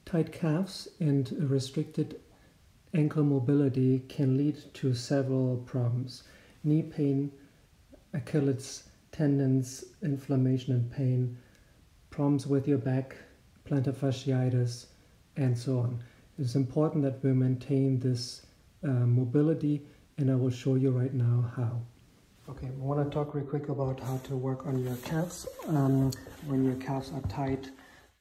Tight calves and restricted ankle mobility can lead to several problems: knee pain, Achilles tendons, inflammation and pain, problems with your back, plantar fasciitis, and so on. It's important that we maintain this mobility, and I will show you right now how. Okay, I want to talk real quick about how to work on your calves. When your calves are tight,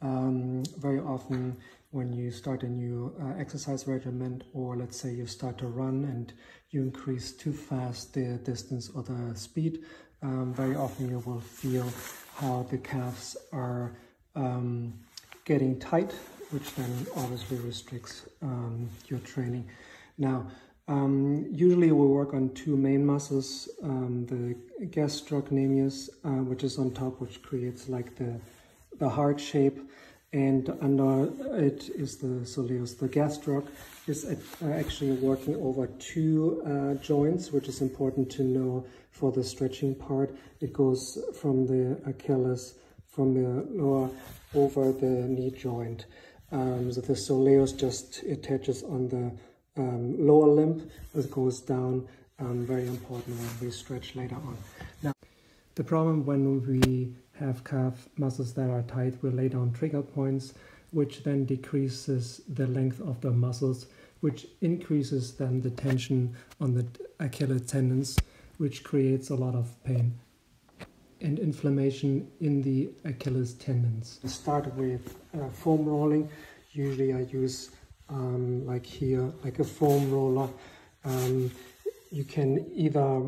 very often when you start a new exercise regimen, or let's say you start to run and you increase too fast the distance or the speed, very often you will feel how the calves are getting tight, which then obviously restricts your training. Now, usually we work on two main muscles, the gastrocnemius, which is on top, which creates like the heart shape, and under it is the soleus. The gastroc is actually working over two joints, which is important to know for the stretching part. It goes from the Achilles, from the lower over the knee joint. So the soleus just attaches on the lower limb. It goes down, very important when we stretch later on. Now, the problem when we have calf muscles that are tight, we lay down trigger points, which then decreases the length of the muscles, which increases then the tension on the Achilles tendons, which creates a lot of pain and inflammation in the Achilles tendons. I start with foam rolling. Usually I use like here, like a foam roller. You can either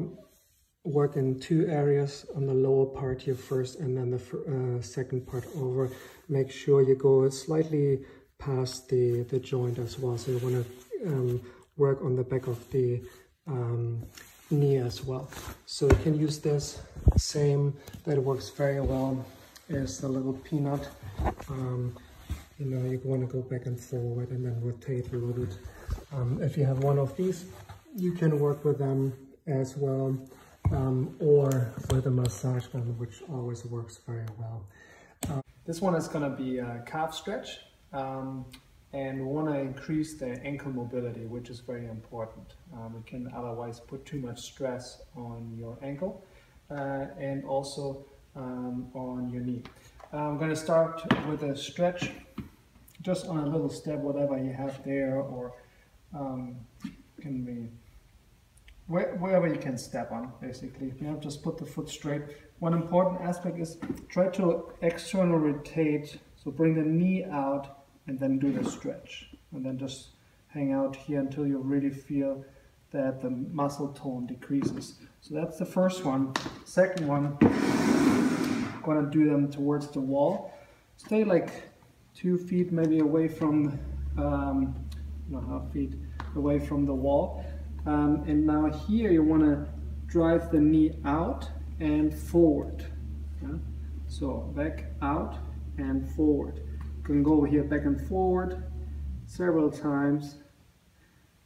work in two areas, on the lower part here first and then the second part over. Make sure you go slightly past the joint as well. So you want to work on the back of the knee as well. So you can use this same, that works very well, as the little peanut. You know, you want to go back and forward and then rotate a little bit. If you have one of these, you can work with them as well, or with a massage gun, which always works very well. This one is going to be a calf stretch, and we want to increase the ankle mobility, which is very important. We can otherwise put too much stress on your ankle and also on your knee. I'm going to start with a stretch just on a little step, whatever you have there, or can be wherever you can step on, basically. You know, just put the foot straight. One important aspect is try to external rotate, so bring the knee out and then do the stretch. And then just hang out here until you really feel that the muscle tone decreases. So that's the first one. Second one, I'm gonna do them towards the wall. Stay like 2 feet maybe away from, half feet away from the wall. And now here you want to drive the knee out and forward. Yeah? So back, out, and forward. You can go here back and forward several times.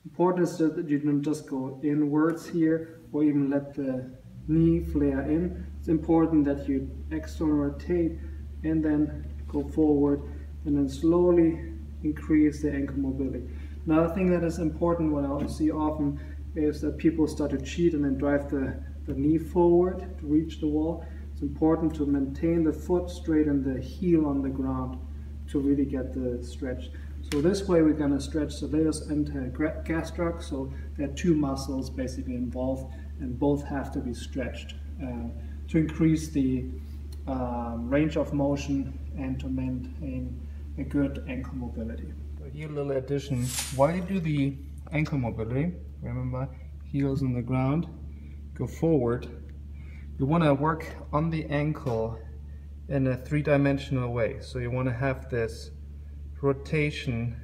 Important is that you don't just go inwards here or even let the knee flare in. It's important that you external rotate and then go forward and then slowly increase the ankle mobility. Another thing that is important, what I see often, is that people start to cheat and then drive the knee forward to reach the wall. It's important to maintain the foot straight and the heel on the ground to really get the stretch. So this way we're going to stretch soleus and gastroc, so there are two muscles basically involved and both have to be stretched to increase the range of motion and to maintain a good ankle mobility. Here a little addition, while you do the ankle mobility, remember heels on the ground, go forward, you want to work on the ankle in a three-dimensional way. So you want to have this rotation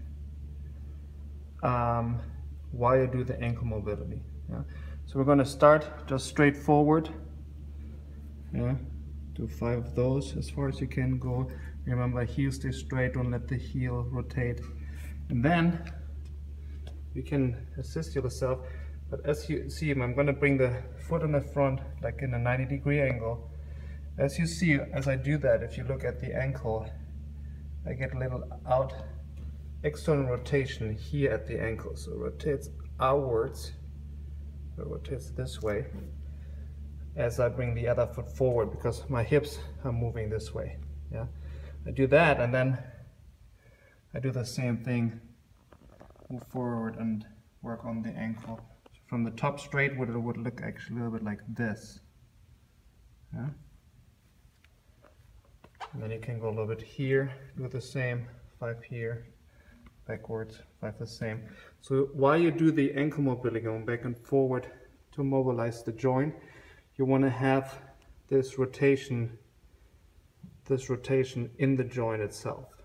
while you do the ankle mobility. Yeah? So we're going to start just straight forward. Yeah? Do 5 of those as far as you can go. Remember, heel stay straight, don't let the heel rotate. And then you can assist yourself, but as you see, I'm going to bring the foot in the front like in a 90-degree angle. As you see, as I do that, if you look at the ankle, I get a little out external rotation here at the ankle. So it rotates outwards, so it rotates this way as I bring the other foot forward because my hips are moving this way. Yeah, I do that and then I do the same thing, move forward and work on the ankle. So from the top straight, it would look actually a little bit like this. Yeah. And then you can go a little bit here, do the same, 5 here, backwards, 5 the same. So while you do the ankle mobility, going back and forward to mobilize the joint, you want to have this rotation in the joint itself.